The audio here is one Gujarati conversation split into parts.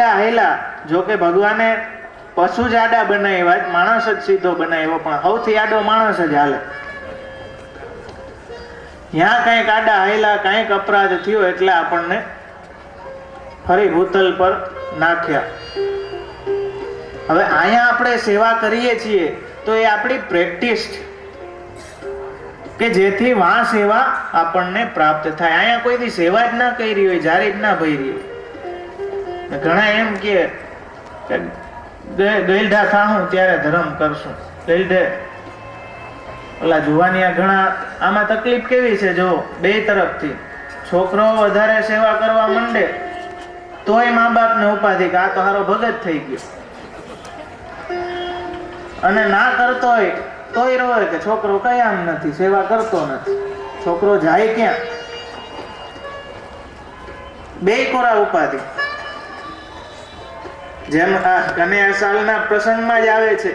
આડા હેલા, જો કે ભગવાને પશુ જ આડા બનાવ્યા, માણસ જ સીધો બનાવ્યો, પણ સૌથી આડો માણસ જ હાલે. ત્યાં કંઈક આડા હેલા, કંઈક અપરાધ થયો એટલે આપણને ફરી ભૂતલ પર નાખ્યા. હવે અહીંયા આપણે સેવા કરીએ છીએ તો એ આપણી પ્રેક્ટિસ છે કે જેથી વાં સેવા આપણને પ્રાપ્ત થાય. અહીંયા કોઈથી સેવા જ ના કરી હોય, જારી જ ના ભરી હોય. ઘણા એમ કે ગઈઢા થાહું ત્યારે ધર્મ કરશું. ગઈઢે ઓલા જુવાનિયા ઘણા આમાં તકલીફ કેવી છે જો, બે તરફથી. છોકરો વધારે સેવા કરવા માંડે તોય મા બાપને ઉપાધિ કે આ તો હારો ભગત થઈ ગયો, અને ના કરતો હોય તોય રોવે કે છોકરો કયામ નથી, સેવા કરતો નથી. છોકરો જાય ક્યાં? બે કોરા ઉપાધિ. જેમ આ કન્યા સાલના પ્રસંગમાં જ આવે છે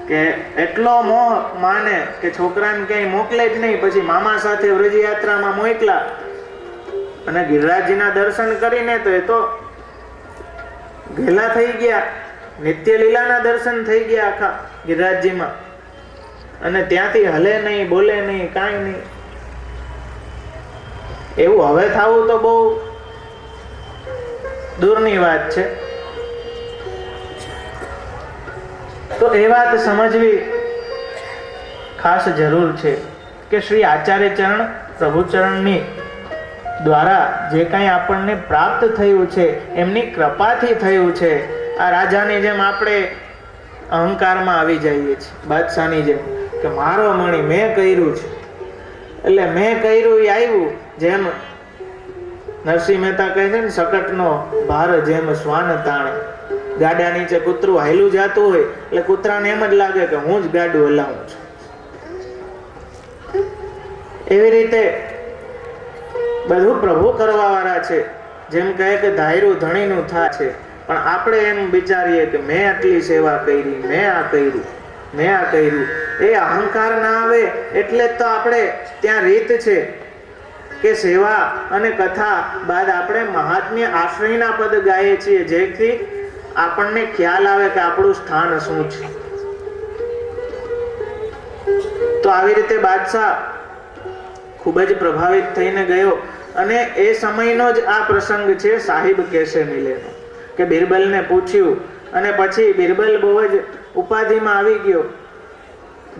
કે એટલો મોહ માને કે છોકરાને ક્યાંય મોકલે જ નહીં. પછી મામા સાથે વ્રજયાત્રામાં મોકલા અને ગિરિરાજજીના દર્શન કરીને તો એ તો ઘેલા થઈ ગયા. નિત્ય લીલાના દર્શન થઈ ગયા આખા ગિરિરાજજીમાં, અને ત્યાંથી હલે નહીં, બોલે નહીં, કાંઈ નહીં. એવું હવે થવું તો બહુ દૂરની વાત છે. તો એ વાત સમજવી ખાસ જરૂર છે કે શ્રી આચાર્ય ચરણ પ્રભુચરણની દ્વારા જે કાંઈ આપણને પ્રાપ્ત થયું છે એમની કૃપાથી થયું છે. આ રાજાની જેમ આપણે અહંકારમાં આવી જઈએ છીએ, બાદશાહની જેમ કે મારો મણી મેં કર્યું છે એટલે મેં કર્યું એ આવ્યું. જેમ નરસિંહ મહેતા કહે છે ને, શકટનો ભાર જેમ શ્વાન તાણે. ગાડા નીચે કૂતરું હાયલું જાતું હોય એટલે કૂતરાને એમ જ લાગે કે હું જ ગાડું હલાવું છું. એવી રીતે બધું પ્રભુ કરવા વાળા છે. જેમ કહે કે ધાયરું ધણીનું થા છે, પણ આપણે એમ વિચારીએ કે મેં આટલી સેવા કરી, મેં આ કર્યું, મેં આ કર્યું. એ અહંકાર ના આવે એટલે તો આપણે ત્યાં રીત છે કે સેવા અને કથા બાદ આપણે મહાત્મ્ય આશ્રયના પદ ગાઈએ છીએ, જેથી આપણને ખ્યાલ આવે કે આપણું સ્થાન શું છે. તો આવી રીતે બાદશાહ ખૂબ જ પ્રભાવિત થઈને ગયો, અને એ સમયનો જ આ પ્રસંગ છે સાહિબ કેસે મિલેનો, કે બિરબલને પૂછ્યું. અને પછી બિરબલ બહુ જ ઉપાધિમાં આવી ગયો.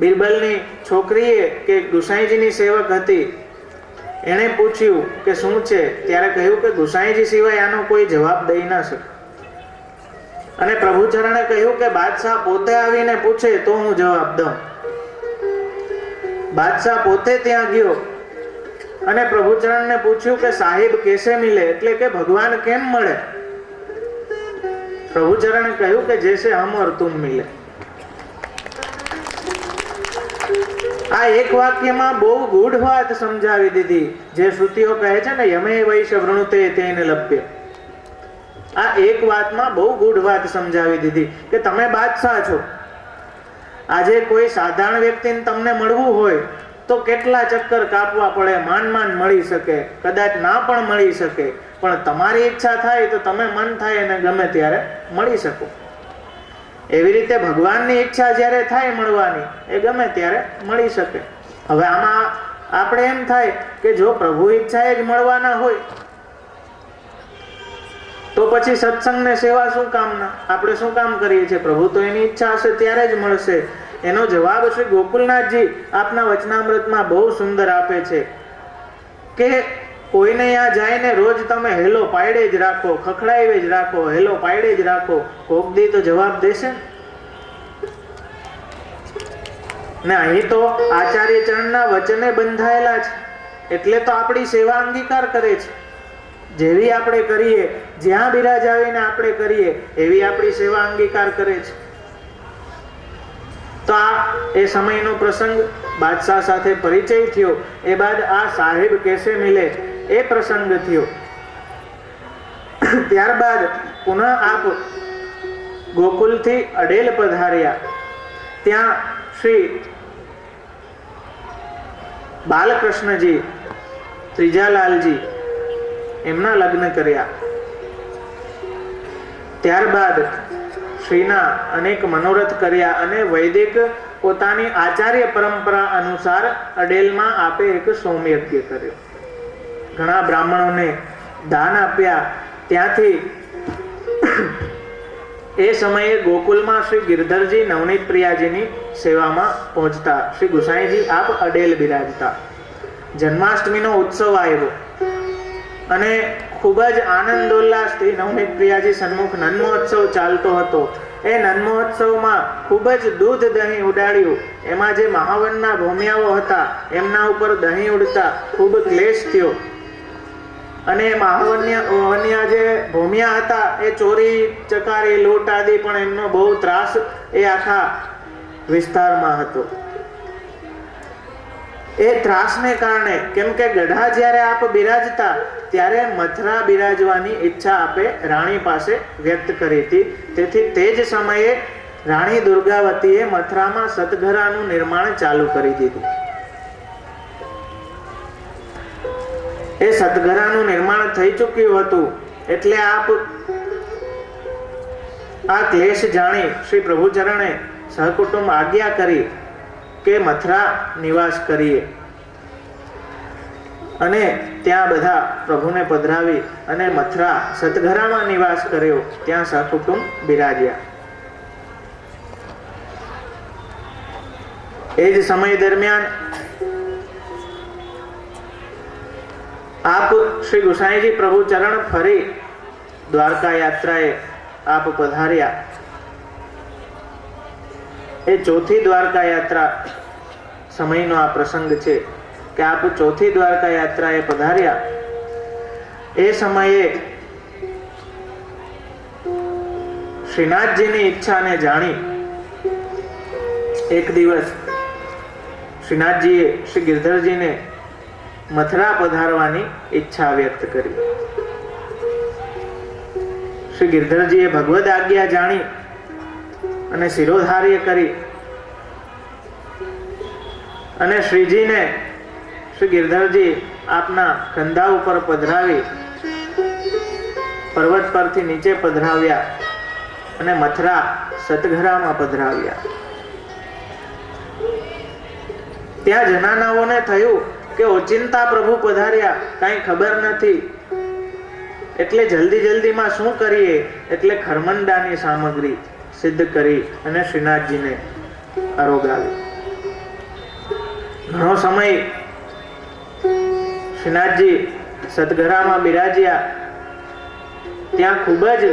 બિરબલની છોકરીએ કે ગુસાઈજીની સેવક હતી, એણે પૂછ્યું કે શું છે, ત્યારે કહ્યું કે ગુસાઈજી સિવાય આનો કોઈ જવાબ દઈ ના શકે. અને પ્રભુચરણે કહ્યું કે બાદશાહ પોતે આવીને પૂછે તો હું જવાબ દઉં. બાદશાહ પોતે ત્યાં ગયો અને પ્રભુચરણને પૂછ્યું કે સાહિબ કેસે મિલે, એટલે કે ભગવાન કેમ મળે. પ્રભુચરણે કહ્યું કે જૈસે હમ ઓર તુમ મિલે. આ એક વાક્યમાં બહુ ગૂઢ વાત સમજાવી દીધી, જે શ્રુતિઓ કહે છે ને યમે વૈશ વૃણુતે તેને લભ્ય. આ એક વાતમાં બહુ ગૂઢ વાત સમજાવી દીધી કે તમે બાદશાહ છો. આજે કોઈ સાધારણ વ્યક્તિને તમને મળવું હોય તો કેટલા ચક્કર કાપવા પડે, માંડ મળી શકે, કદાચ ના પણ મળી શકે. પણ તમારી ઈચ્છા થાય તો તમે મન થાય અને ગમે ત્યારે મળી શકો. એવી રીતે ભગવાનની ઈચ્છા જ્યારે થાય મળવાની, એ ગમે ત્યારે મળી શકે. હવે આમાં આપણે એમ થાય કે જો પ્રભુ ઈચ્છાએ જ મળવાના હોય તો પછી સત્સંગ ને સેવા શું કામના, આપણે શું કામ કરીએ છીએ? પ્રભુ તો એની ઈચ્છા હશે ત્યારે જ મળશે. એનો જવાબ શ્રી ગોકુલનાથજી આપના વચનામૃતમાં બહુ સુંદર આપે છે કે કોઈને ત્યાં જઈને રોજ તમે હેલો પાડે જ રાખો, ખખડાવી જ રાખો, હેલો પાડે જ રાખો, કોક દી તો જવાબ દેશે ને. અહીં તો આચાર્ય ચરણના વચને બંધાયેલા છે એટલે તો આપણી સેવા અંગીકાર કરે છે. જેવી આપણે કરીએ, જ્યાં બિરાજાવીને આપણે કરીએ એવી આપણી સેવા અંગીકાર કરે છે. તો આ એ સમયનો પ્રસંગ, બાદશાહ સાથે પરિચય થયો. એ બાદ આ સાહેબ કેસે મિલે એ પ્રસંગ થયો. ત્યારબાદ પુનઃ આપ ગોકુલથી અડેલ પધાર્યા. ત્યાં શ્રી બાલકૃષ્ણજી, ત્રીજાલાલજી એમના લગ્ન કર્યા. ત્યારબાદ શ્રીના અનેક મનોરથ કર્યા અને વૈદિક પોતાની આચાર્ય પરંપરા અનુસાર અડેલમાં આપે એક સોમયજ્ઞ કર્યો. ઘણા બ્રાહ્મણોને દાન આપ્યા. ત્યાંથી એ સમયે ગોકુલમાં શ્રી ગિરધરજી નવનીત પ્રિયાજીની સેવામાં પહોંચતા. શ્રી ગુસાઈજી આપ અડેલ બિરાજતા. જન્માષ્ટમીનો ઉત્સવ આવ્યો અને ખૂબ જ આનંદોલ્લાસથી નવનીત પ્રિયાજી સન્મુખ નન્મોત્સવ ચાલતો હતો. એ નન્મોત્સવમાં ખૂબ જ દૂધ દહીં ઉડાડ્યું. એમાં જે મહાવનના ભોમિયાઓ હતા એમના ઉપર દહીં ઉડતા ખૂબ ક્લેશ થયો અને મહાવન્ય જે ભૂમિયા હતા એ ચોરી ચકારી લૂંટ આદિ પણ એમનો બહુ ત્રાસ એ આખા વિસ્તારમાં હતો. એ ત્રાસને કારણે, કેમ કે ગઢા જ્યારે આપ બિરાજતા ત્યારે મથુરા બિરાજવાની ઈચ્છા આપે રાણી પાસે વ્યક્ત કરી હતી. તેથી તે જ સમયે રાણી દુર્ગાવતીએ મથુરામાં સતઘરાનું નિર્માણ ચાલુ કરી દીધું. એ સતઘરાનું નિર્માણ થઈ ચૂક્યું હતું એટલે આપ આ ક્લેશ જાણી શ્રી પ્રભુચરણે સહકુટુંબ આજ્ઞા કરી કે મથુરા નિવાસ કરીએ અને ત્યાં બધા પ્રભુને પધરાવી અને મથુરા સતઘરામાં નિવાસ કર્યો. ત્યાં સહકુટુંબ બિરાજ્યા. એ જ સમય દરમિયાન આપ શ્રી ગુસાઈજી પ્રભુ ચરણ ફરી દ્વારકા યાત્રાએ આપ પધાર્યા. એ ચોથી દ્વારકા યાત્રા સમયનો આ પ્રસંગ છે કે આપ ચોથી દ્વારકા યાત્રાએ પધાર્યા. એ સમયે શ્રીનાથજીની ઈચ્છાને જાણી એક દિવસ શ્રીનાથજીએ શ્રી ગિરધરજીને મથુરા પધારવાની ઈચ્છા વ્યક્ત કરી. શ્રી ગિરધરજીએ ભગવદ આજ્ઞા જાણી અને શિરોધાર્ય કરી અને શ્રીજીને શ્રી ગિરધરજી આપના કંધા ઉપર પધરાવી પર્વત પરથી નીચે પધરાવ્યા અને મથુરા સતઘરામાં પધરાવ્યા. ત્યાં જનાનાઓને થયું કે ઓચિંતા પ્રભુ પધાર્યા, કાંઈ ખબર નથી, એટલે જલ્દીમાં શું કરીએ? એટલે ખરમંડાની સામગ્રી સિદ્ધ કરી અને શ્રીનાથજીને આરોગાવી. ઘણો સમય શ્રીનાથજી સતઘરામાં બિરાજ્યા. ત્યાં ખૂબ જ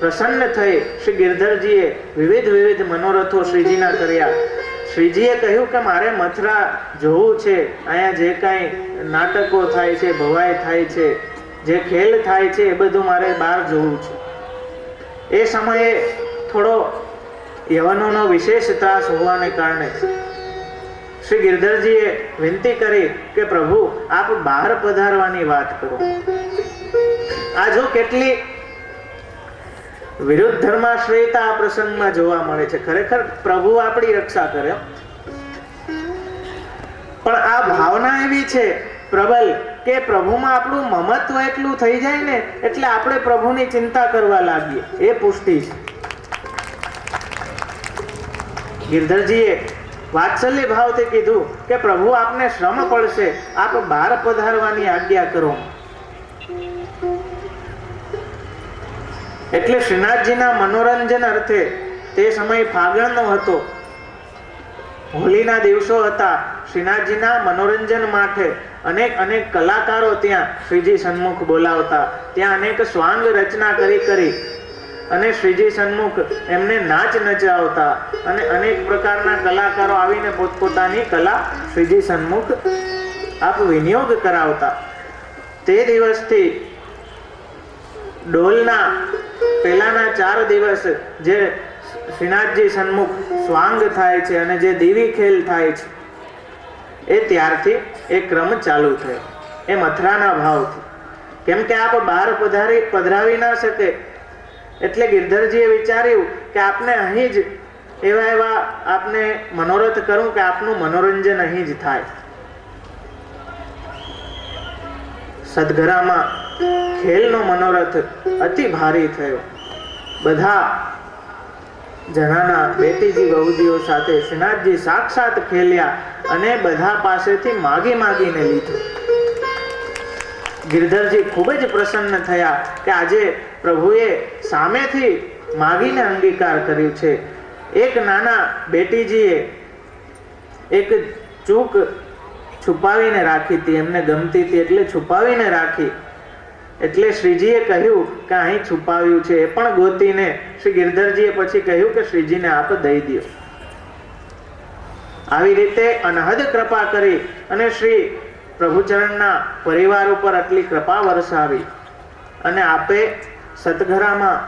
પ્રસન્ન થઈ શ્રી ગિરધરજીએ વિવિધ મનોરથો શ્રીજીના કર્યા. શ્રીજીએ કહ્યું કે મારે મથુરા જોવું છે. અહીંયા જે કાંઈ નાટકો થાય છે, ભવાઈ થાય છે, જે ખેલ થાય છે એ બધું મારે બહાર જોવું છે. એ સમયે થોડો યવનોનો વિશેષ ત્રાસ હોવાને કારણે શ્રી ગિરધરજીએ વિનંતી કરી કે પ્રભુ આપ બહાર પધારવાની વાત કરો. આ જો કેટલી વિરુદ્ધ ધર્માશ્રયતા આ પ્રસંગમાં જોવા મળે છે. ખરેખર પ્રભુ આપણી રક્ષા કરે, પણ આ ભાવના એવી છે પ્રબલ કે પ્રભુમાં આપણું મમત્વ એટલું થઈ જાય ને એટલે આપણે પ્રભુની ચિંતા કરવા લાગીએ. એ પુષ્ટિ છે. ગિરધરજીએ વાત્સલ્ય ભાવથી કીધું કે પ્રભુ આપને શ્રમ પડશે, આપ બહાર પધારવાની આજ્ઞા કરો. એટલે શ્રીનાથજીના મનોરંજન અર્થે તે સમય ફાગણનો હતો, હોળીના દિવસો હતા. શ્રીનાથજીના મનોરંજન માટે અનેક કલાકારો ત્યાં શ્રીજી સન્મુખ બોલાવતા. ત્યાં અનેક સ્વાંગ રચના કરી અને શ્રીજી સન્મુખ એમને નાચ નચાવતા અને અનેક પ્રકારના કલાકારો આવીને પોતપોતાની કલા શ્રીજી સન્મુખ આપ વિનિયોગ કરાવતા. તે દિવસથી ડોલના પહેલાના 4 દિવસ જે શ્રીનાથજી સન્મુખ સ્વાંગ થાય છે અને જે દેવી ખેલ થાય છે એ ત્યારથી એ ક્રમ ચાલુ થયો. એ મથુરાના ભાવથી. કેમ કે આપ બહાર પધરાવી ના શકે એટલે ગિરધરજીએ વિચાર્યું કે આપને અહીં જ એવા આપને મનોરથ કરું કે આપનું મનોરંજન અહીં જ થાય. સદઘરામાં ખેલનો મનોરથ અતિ ભારી થયો. બધા જણાના બેટીજી વહુજીઓ સાથે શ્રીનાથજી સાક્ષાત ખેલ્યા અને બધા પાસેથી માગીને લીધું. ગિરધરજી ખૂબ જ પ્રસન્ન થયા કે આજે પ્રભુએ સામેથી માગીને અંગીકાર કર્યું છે. એક નાના બેટીજીએ એક ચૂક છુપાવીને રાખી હતી, એમને ગમતી હતી એટલે છુપાવીને રાખી. એટલે શ્રીજીએ કહ્યું કે અહીં છુપાવ્યું છે, એ પણ ગોતીને શ્રી ગિરધરજીએ પછી કહ્યું કે શ્રીજીને આપ દઈ દો. આવી રીતે અનહદ કૃપા કરી અને શ્રી પ્રભુચરણના પરિવાર ઉપર આટલી કૃપા વરસાવી અને આપે સતઘરામાં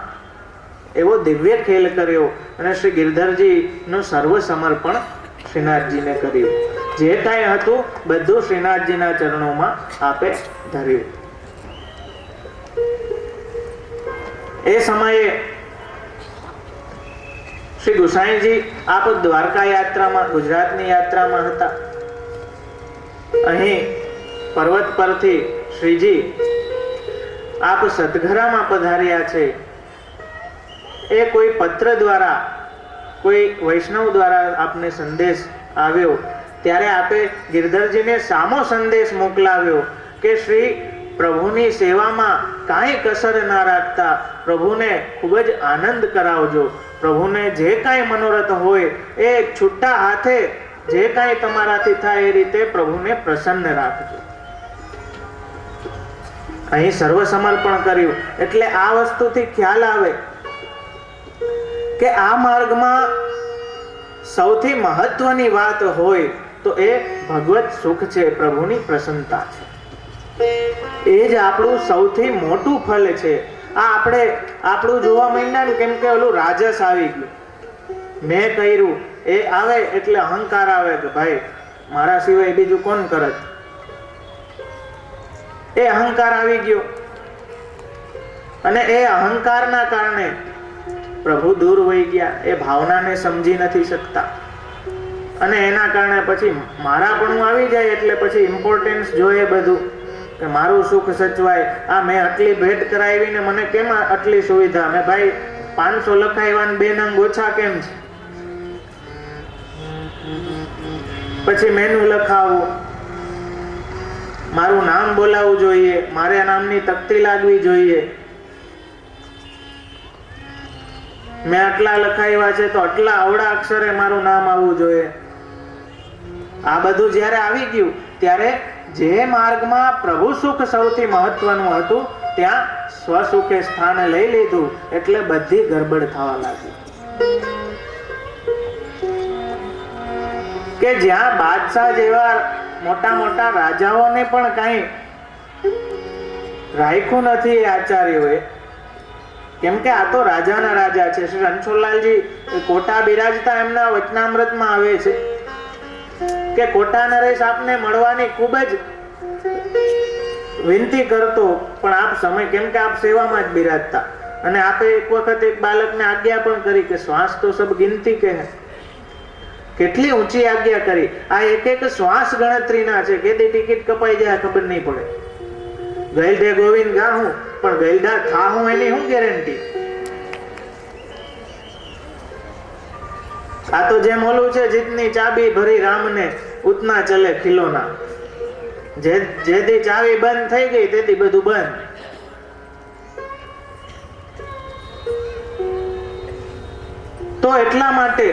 એવો દિવ્ય ખેલ કર્યો અને શ્રી ગિરધરજી નું સર્વ સમર્પણ શ્રીનાથજીને કર્યું. જે કાંઈ હતું બધું શ્રીનાથજીના ચરણોમાં આપે ધર્યું. એ સમયે શ્રી ગુસાઈજી આપ દ્વારકા યાત્રામાં, ગુજરાતની યાત્રામાં હતા. અહીં પર્વત પરથી શ્રીજી આપ સતઘરામાં પધાર્યા છે. એ કોઈ પત્ર દ્વારા, કોઈ વૈષ્ણવ દ્વારા આપને સંદેશ આવ્યો ત્યારે આપે ગિરધરજીને સામો સંદેશ મોકલાવ્યો કે શ્રી પ્રભુની સેવામાં કાંઈ કસર ના રાખતા પ્રભુને ખૂબ જ આનંદ કરાવજો. પ્રભુને જે કાંઈ મનોરથ હોય એ છૂટા હાથે જે કાંઈ તમારાથી થાય એ રીતે પ્રભુને પ્રસન્ન રાખજો. અહીં સર્વ સમર્પણ કર્યું. એટલે આ વસ્તુથી ખ્યાલ આવે કે આ માર્ગમાં સૌથી મહત્વની વાત હોય તો એ ભગવત સુખ છે, પ્રભુની પ્રસન્નતા છે. એ જ આપણું સૌથી મોટું ફળ છે. આ આપણે આપણું જોવા માંડ્યા ને કેમ કે ઓલું રાજસ આવી ગયું, મેં કર્યું એ આવે એટલે અહંકાર આવે કે ભાઈ મારા સિવાય બીજું કોણ કરત. એ અહંકાર આવી ગયો અને એ અહંકારના કારણે પ્રભુ દૂર વહી ગયા. એ ભાવનાને સમજી નથી શકતા અને એના કારણે પછી મારાપણું આવી જાય એટલે પછી ઇમ્પોર્ટન્સ જોઈએ બધું કે મારું સુખ સચવાય. આ મેં આટલી ભેટ કરાવી ને મને કેમ આટલી સુવિધા, મેં ભાઈ 500 લખાવ્યા ને 2 નંગ ઓછા કેમ છે, પછી મેનુ લખાવું, મારું નામ બોલાવવું જોઈએ, મારા નામની તકતી લાગવી જોઈએ, મેં આટલા લખાવ્યા છે તો આટલા અવળા અક્ષરે મારું નામ આવવું જોઈએ. આ બધું જ્યારે આવી ગયું ત્યારે જે માર્ગમાં પ્રભુ સુખ સૌથી મહત્વનું હતું ત્યાં સ્વસુખે સ્થાન લઈ લીધું એટલે બધી ગરબડ થવા લાગી. કે જ્યાં બાદશાહ જેવા મોટા મોટા રાજાઓને પણ કઈ રાખ્યું નથી એ આચાર્યોએ, કેમ કે આ તો રાજાના રાજા છે. શ્રી રણછોડલાલજી કોટા બિરાજતા એમના વચનામૃતમાં આવે છે કે કોટા નરેશ આપને મળવાની ખૂબ જ વિનંતી કરતો પણ આપ સમય, કેમ કે આપ સેવામાં જ બિરાજતા અને આપે એક વખત એક બાળકને આજ્ઞા પણ કરી કે શ્વાસ તો સબ ગિનતી કે હે. કેટલી ઊંચી આજ્ઞા કરી. આ એક એક શ્વાસ ગણતરીના છે. કેદી ટિકિટ કપાઈ જાય ખબર નહીં પડે. ગઈઢે ગોવિંદ ગાહું પણ ગઈઢા થાહું એની શું ગેરંટી. આ તો જેમ ઓલું છે જીતની ચાબી ભરી રામને ઉતના ચલે ખિલોના. જેથી ચાવી બંધ થઈ ગઈ તેથી બધું બંધ. તો એટલા માટે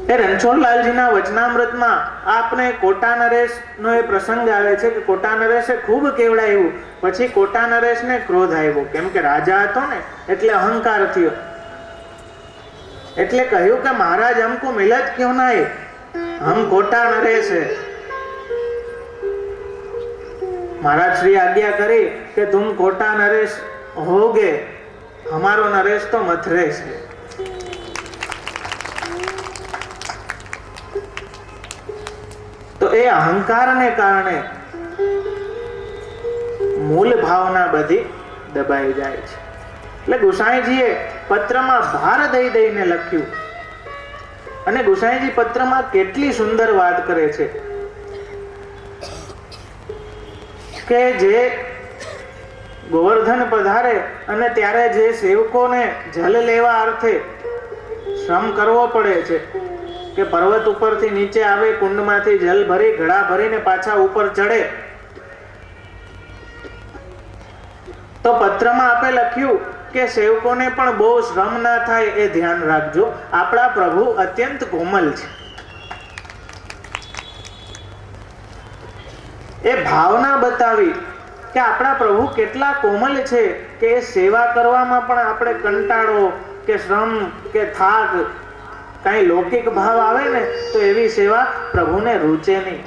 એ રણછોડલાલજીના વચનામૃતમાં આપને કોટા નરેશનો એ પ્રસંગ આવે છે કે કોટા નરેશે ખૂબ કેવડાવ્યું. પછી કોટા નરેશને ક્રોધ આવ્યો, કેમ કે રાજા હતો ને એટલે અહંકાર થયો. એટલે કહ્યું કે મહારાજ હમકો મિલત ક્यों नहीं, हम कोटा नरेश है. महाराज श्री आज्ञा करी कि तुम कोटा नरेश होगे, हमारो नरेश तो मथरेश है. તો એ અહંકારને કારણે મૂળ ભાવના બધી દબાઈ જાય છે. એટલે ગુસાઈજીએ પત્રમાં ભાર દઈ દઈને લખ્યું અને ગુસાઈજી પત્રમાં કેટલી સુંદર વાત કરે છે કે જે ગોવર્ધન પધારે અને ત્યારે જે સેવકોને જલ લેવા અર્થે શ્રમ કરવો પડે છે કે પર્વત ઉપરથી નીચે આવે, કુંડમાંથી જલ ભરી ઘડા ભરીને પાછા ઉપર ચડે, તો પત્રમાં આપે લખ્યું કે સેવકોને પણ બહુ શ્રમ ના થાય એ ધ્યાન રાખજો. આપણા પ્રભુ અત્યંત કોમલ છે. એ ભાવના બતાવી કે આપણા પ્રભુ કેટલા કોમલ છે કે એ સેવા કરવામાં પણ આપણે કંટાળો કે શ્રમ કે થાક, કઈ લૌકિક ભાવ આવે ને તો એવી સેવા પ્રભુને રૂચે નહીં.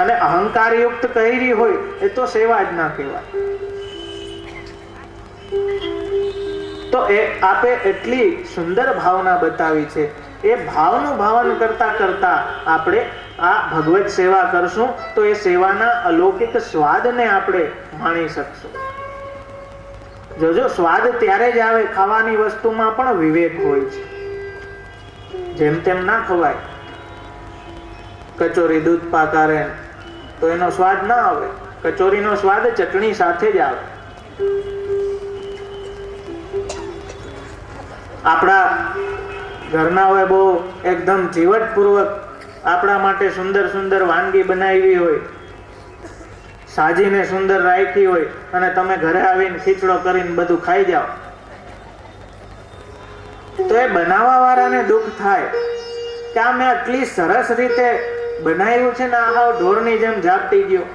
અને અહંકાર યુક્ત કરી હોય એ તો સેવા જ ના કહેવાય. તો એ આપે એટલી સુંદર ભાવના બતાવી છે. એ ભાવનું ભાવન કરતા કરતા આપણે આ ભગવત સેવા કરશું તો એ સેવાના અલૌકિક સ્વાદને આપણે માણી શકશું. જોજો, સ્વાદ ત્યારે જ આવે, ખાવાની વસ્તુમાં પણ વિવેક હોય છે. જેમ તેમ ના ખવાય. કચોરી દૂધ પાકારે તો એનો સ્વાદ ના આવે. કચોરીનો સ્વાદ ચટણી સાથે જ આવે. આપણા ઘરનાઓએ બહુ એકદમ જીવટપૂર્વક આપણા માટે સુંદર સુંદર વાનગી બનાવી હોય, સાજીને સુંદર રાખી હોય, અને તમે ઘરે આવીને ખીચડો કરીને બધું ખાઈ જાઓ, તો એ બનાવવા વાળાને દુઃખ થાય કે આ મેં આટલી સરસ રીતે બનાવ્યું છે ને આ હાવ ઢોરની જેમ ઝાપટી ગયો.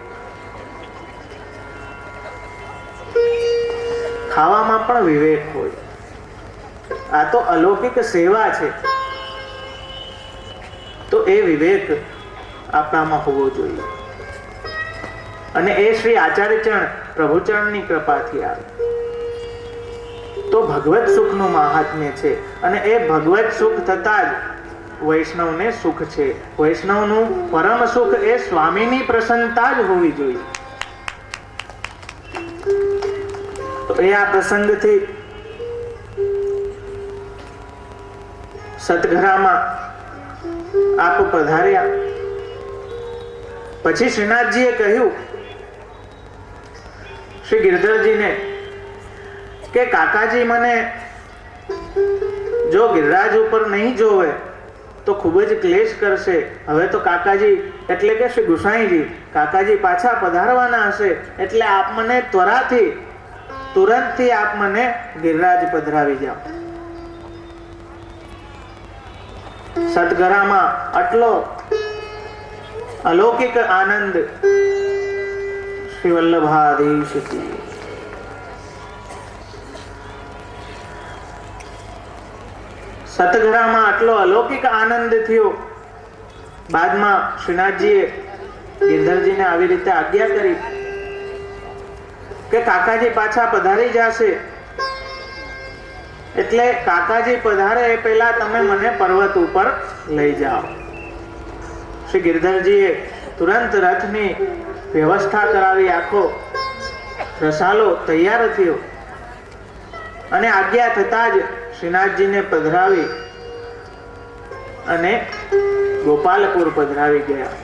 ખાવામાં પણ વિવેક હોય. આ તો અલૌકિક સેવા છે, તો એ વિવેક આપણામાં હોવો જોઈએ. અને એ શ્રી આચાર્યચરણ પ્રભુચરણની કૃપાથી આવે. તો ભગવત સુખનું મહાત્મ્ય છે. અને એ ભગવત સુખ થતા જ વૈષ્ણવને સુખ છે. વૈષ્ણવનું પરમ સુખ એ સ્વામીની પ્રસન્નતા જ હોવી જોઈએ. તો એ આ પ્રસંગથી સતઘરામાં આપ પધાર્યા. પછી શ્રીનાથજીએ કહ્યું શ્રી ગિરધરજીને કે કાકાજી મને જો ગિરિરાજ ઉપર નહીં જોવે તો ખૂબ જ ક્લેશ કરશે. હવે તો કાકાજી એટલે કે શ્રી ગુસાઈજી કાકાજી પાછા પધારવાના હશે, એટલે આપ મને તુરંતથી આપ મને ગિરિરાજ પધરાવી જાઓ. સતગરામાં આટલો અલૌકિક આનંદ શ્રી વલ્લભાધીશ કી. સતગરામાં આટલો અલૌકિક આનંદ થયો. બાદમાં શ્રીનાથજીએ ગિરધરજીને આવી રીતે આજ્ઞા કરી કે કાકાજી પાછા પધારી જશે, એટલે કાકાજી પધારે એ પહેલા તમે મને પર્વત ઉપર લઈ જાઓ. શ્રી ગિરધરજીએ તુરંત રથની વ્યવસ્થા કરાવી. આખો રસાલો તૈયાર થયો અને આજ્ઞા થતા જ શ્રીનાથજીને પધરાવી અને ગોપાલપુર પધરાવી ગયા.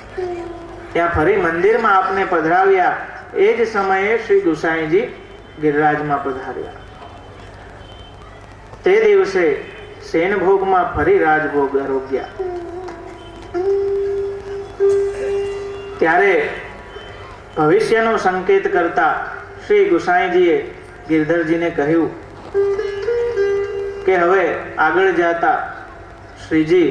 ત્યાં ફરી મંદિરમાં આપને પધરાવ્યા. એ જ સમયે શ્રી ગુસાઈજી ગિરિરાજમાં પધાર્યા. તે દિવસે સેનભોગમાં ફરી રાજભોગ આરોગ્યા. ત્યારે ભવિષ્યનો સંકેત કરતા શ્રી ગુસાઈજીએ ગિરધરજીને કહ્યું કે હવે આગળ જતા શ્રીજી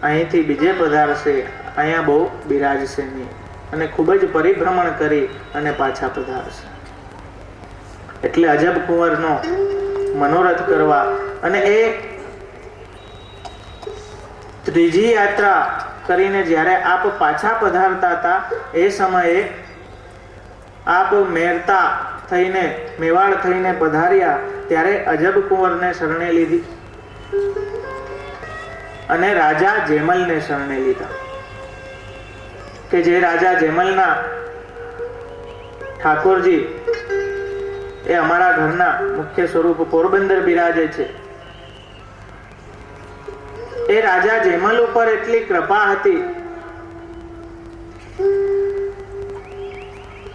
અહીંથી બીજે પધારશે, અહીંયા બહુ બિરાજશે નહીં, અને ખૂબ જ પરિભ્રમણ કરી અને પાછા પધારશે. એટલે અજબ કુંવરનો મનોરથ કરવા અને એ ત્રીજી યાત્રા કરીને જ્યારે આપ પાછા પધારતા હતા એ સમયે આપ મેરતા થઈને મેવાડ થઈને પધાર્યા. ત્યારે અજબ કુંવરને શરણે લીધી અને રાજા જેમલને શરણે લીધા. કે જે રાજા જેમલના ઠાકોરજી એ અમારા ઘરના મુખ્ય સ્વરૂપ પોરબંદર બિરાજે છે. એ રાજા જેમલ ઉપર એટલી કૃપા હતી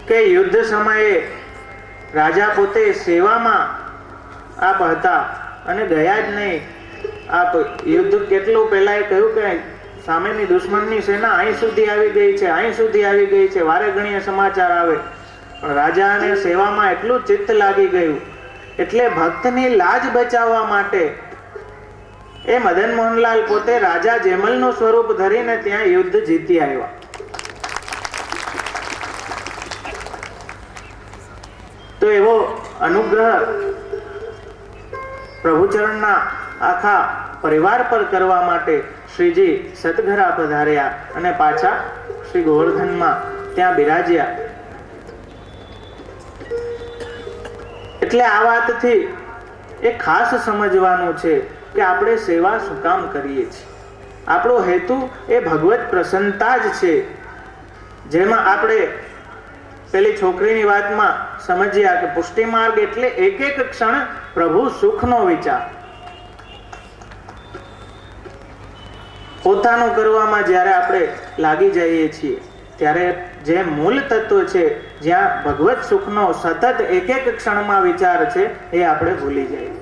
કે યુદ્ધ સમયે રાજા પોતે સેવામાં આપ હતા અને ગયા જ નહીં. આપ યુદ્ધ કેટલું પહેલા કહ્યું કે સામેની દુશ્મનની સેના અહીં સુધી આવી ગઈ છે, અહીં સુધી આવી ગઈ છે, વારે ઘણીએ સમાચાર આવે. પણ રાજાને સેવામાં એટલું ચિત્ત લાગી ગયું એટલે ભક્તની લાજ બચાવવા માટે એ મદન મોહનલાલ પોતે રાજા જેમલનું સ્વરૂપ ધરીને ત્યાં યુદ્ધ જીતી આવ્યા. તો એવો અનુગ્રહ પ્રભુચરણના આખા પરિવાર પર કરવા માટે શ્રીજી સતઘરા પધાર્યા અને પાછા શ્રી ગોવર્ધનમાં ત્યાં બિરાજ્યા. એટલે આ વાતથી એ ખાસ સમજવાનું છે કે આપણે સેવા શું કામ કરીએ છીએ. આપણો હેતુ એ ભગવત પ્રસન્નતા જ છે. જેમાં આપણે પેલી છોકરીની વાતમાં સમજ્યા કે પુષ્ટિ માર્ગ એટલે એક એક ક્ષણ પ્રભુ સુખનો વિચાર. પોતાનું કરવામાં જ્યારે આપણે લાગી જઈએ છીએ ત્યારે જે મૂળ તત્વ છે, જ્યાં ભગવત સુખનો સતત એક એક ક્ષણમાં વિચાર છે, એ આપણે ભૂલી જઈએ.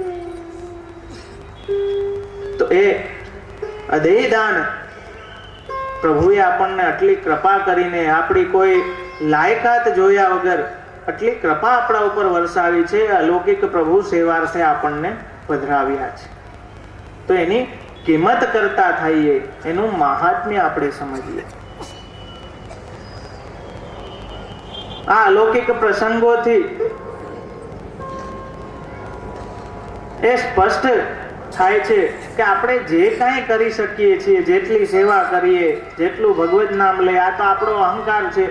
તો એ અદેયદાન પ્રભુએ આપણને આટલી કૃપા કરીને, આપણી કોઈ લાયકાત જોયા વગર આટલી કૃપા આપણા ઉપર વરસાવી છે. અલૌકિક પ્રભુ સેવાર્થે આપણને પધરાવ્યા છે. તો એની કિંમત કરતા થઈએ, એનું મહાત્મ્ય આપણે સમજીએ. આ અલૌકિક પ્રસંગોથી એ સ્પષ્ટ થાય છે કે આપણે જે કાંઈ કરી શકીએ છીએ, જેટલી સેવા કરીએ, જેટલું ભગવત નામ લે, આ તો આપણો અહંકાર છે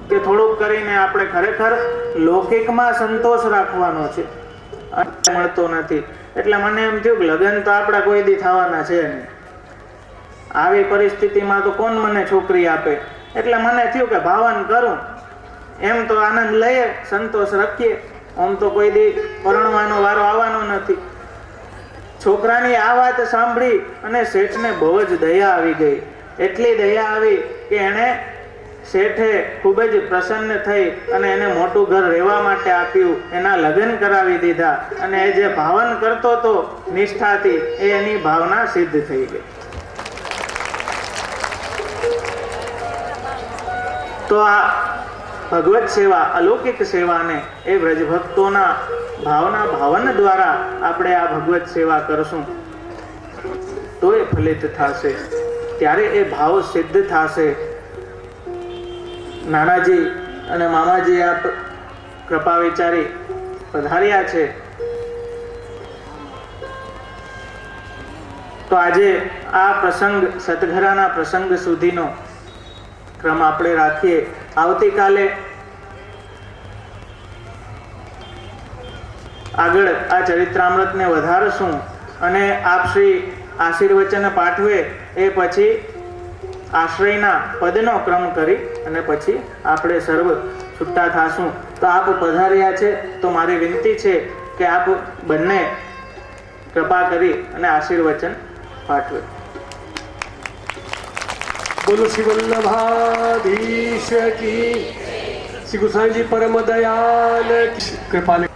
કે થોડુંક કરીને આપણે ખરેખર લૌકિકમાં સંતોષ રાખવાનો છે. મળતો નથી એટલે મને એમ થયું કે લગ્ન તો આપણા કોઈ દી થવાના છે નહીં. આવી પરિસ્થિતિમાં તો કોણ મને છોકરી આપે? એટલે મને થયું કે ભાવન કરું, એમ તો આનંદ લઈએ, સંતોષ રાખીએ. આમ તો કોઈ દી પરણવાનો વારો આવવાનો નથી. છોકરાની આ વાત સાંભળી અને શેઠને બહુ જ દયા આવી ગઈ. એટલી દયા આવી કે એણે શેઠે ખૂબ જ પ્રસન્ન થઈ અને એને મોટું ઘર રહેવા માટે આપ્યું, એના લગ્ન કરાવી દીધા અને એ જે ભાવન કરતો હતો નિષ્ઠાથી, એ એની ભાવના સિદ્ધ થઈ ગઈ. તો આ ભગવત સેવા, અલૌકિક સેવાને એ વ્રજભક્તોના ભાવના ભાવન દ્વારા આપણે આ ભગવત સેવા કરશું તો એ ફલિત થશે. ત્યારે એ ભાવ સિદ્ધ થશે. નાનાજી અને મામાજી આપ કૃપા વિચારી પધાર્યા છે. તો આજે આ પ્રસંગ, સતઘરાના પ્રસંગ સુધીનો ક્રમ આપણે રાખીએ. આવતીકાલે આગળ આ ચરિત્રામૃતને વધારશું અને આપ શ્રી આશીર્વચન પાઠવે એ પછી આશ્રયના પદનો ક્રમ કરી અને પછી આપણે સર્વ છૂટા થાશું. તો આપ પધાર્યા છે તો મારી વિનંતી છે કે આપ બંને કૃપા કરી અને આશીર્વચન પાઠવે. बोलो श्री वल्लभाधीश की, श्री गोसाई जी परम दयाल कृपा ने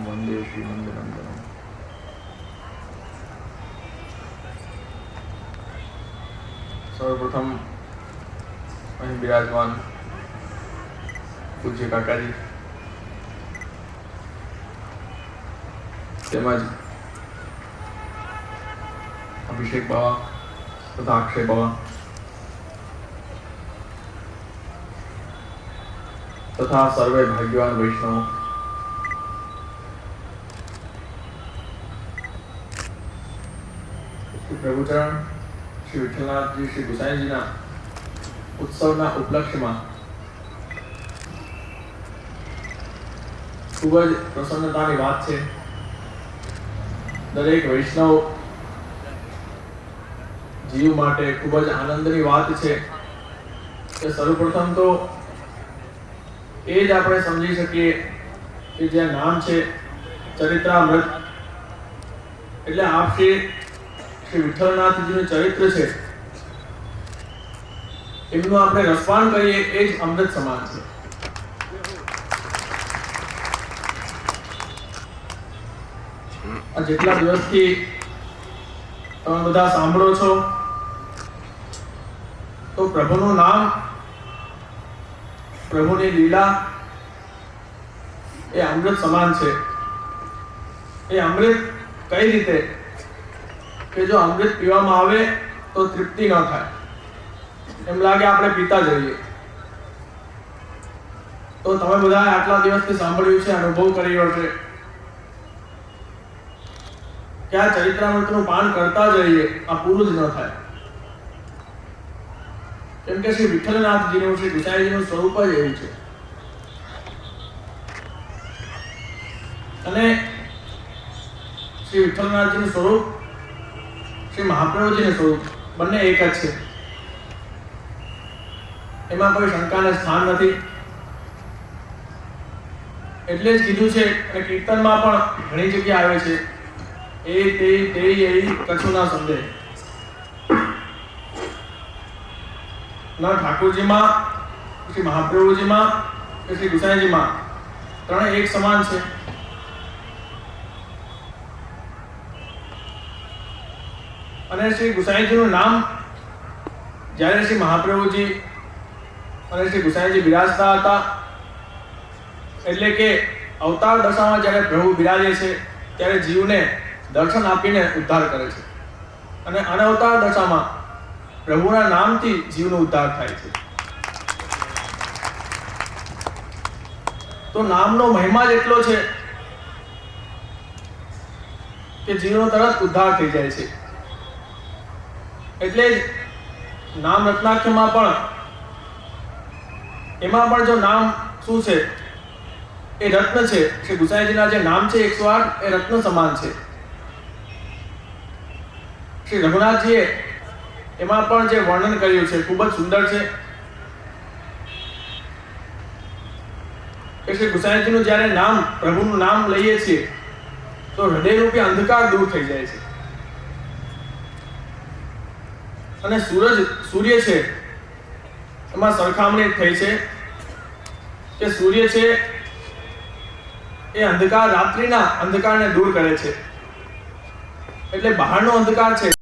वंदे श्री मंदनंदनम. सर्वप्रथम અહીં બિરાજમાન પૂજ્ય કાકાજી તેમજ અભિષેક બાવા તથા અક્ષય બાવા તથા સર્વે ભાગ્યવાન વૈષ્ણવ શ્રી પ્રભુચરણ શ્રી વિઠ્ઠલનાથજી શ્રી ગુસાઈજીના ઉત્સવના ઉપલક્ષ્યમાં ખૂબ જ પ્રસન્નતાની વાત છે. દરેક વૈષ્ણવ જીવ માટે ખૂબ જ આનંદની વાત છે કે સર્વપ્રથમ તો એ જ આપણે સમજી શકીએ કે જે નામ છે ચરિત્રામૃત, એટલે આપ શ્રી વિઠ્ઠલનાથજીનું ચરિત્ર છે એમનું આપણે રસપાન કરીએ એ જ અમૃત સમાન છે. આ જેટલા દિવસથી તમે બધા સાંભળો છો તો પ્રભુનું નામ, પ્રભુની લીલા એ અમૃત સમાન છે. એ અમૃત કઈ રીતે કે જો અમૃત પીવામાં આવે તો તૃપ્તિ ન થાય, એમ લાગે આપણે પીતા જઈએ. તો તમે બધા આટલા દિવસથી સાંભળ્યું છે, અનુભવ કર્યો છે કે આ ચરિત્રામૃતનું પાન કરતા જઈએ, આ પૂરું જ ન થાય. કેમ કે શ્રી વિઠ્ઠલનાથજીનું, શ્રી ગુસાઈજીનું સ્વરૂપ જ એવું છે. અને શ્રી વિઠ્ઠલનાથજીનું સ્વરૂપ, શ્રી મહાપ્રભુજીનું સ્વરૂપ બંને એક જ છે. એમાં કોઈ શંકાને સ્થાન નથી. એટલે જ કીધું છે અને કીર્તનમાં પણ ઘણી જગ્યા આવે છે, એ તે કશું ના સમજે. ના ઠાકોરજીમાં, શ્રી મહાપ્રભુજીમાં કે શ્રી ગુસાઈજીમાં ત્રણે એક સમાન છે. અને શ્રી ગુસાઈજીનું નામ જ્યારે શ્રી મહાપ્રભુજી અને શ્રી ગુસાઈજી બિરાજતા હતા, એટલે કે અવતાર દશામાં જ્યારે પ્રભુ બિરાજે છે ત્યારે જીવને દર્શન આપીને ઉદ્ધાર કરે છે. અને અનવતાર દશામાં પ્રભુના નામથી જીવનો ઉદ્ધાર થાય છે. તો નામનો મહિમા જ એટલો છે કે જીવનો તરત ઉદ્ધાર થઈ જાય છે. એટલે જ નામ રત્નાખ્યમાં પણ, એમાં પણ જો નામ શું છે, એ રત્ન છે. શ્રી ગુસાઈજીના જે નામ છે 108 એ રત્ન સમાન છે. શ્રી રઘુનાથજીએ એમાં પણ જે વર્ણન કર્યું છે ખૂબ જ સુંદર છે કે શ્રી ગુસાઈજીનું જ્યારે નામ, પ્રભુનું નામ લઈએ છીએ તો હૃદયરૂપી અંધકાર દૂર થઈ જાય છે. અને સૂર્ય છે એમાં સરખામણી થઈ છે કે સૂર્ય છે એ અંધકાર, રાત્રિના અંધકારને દૂર કરે છે. એટલે બહારનો અંધકાર છે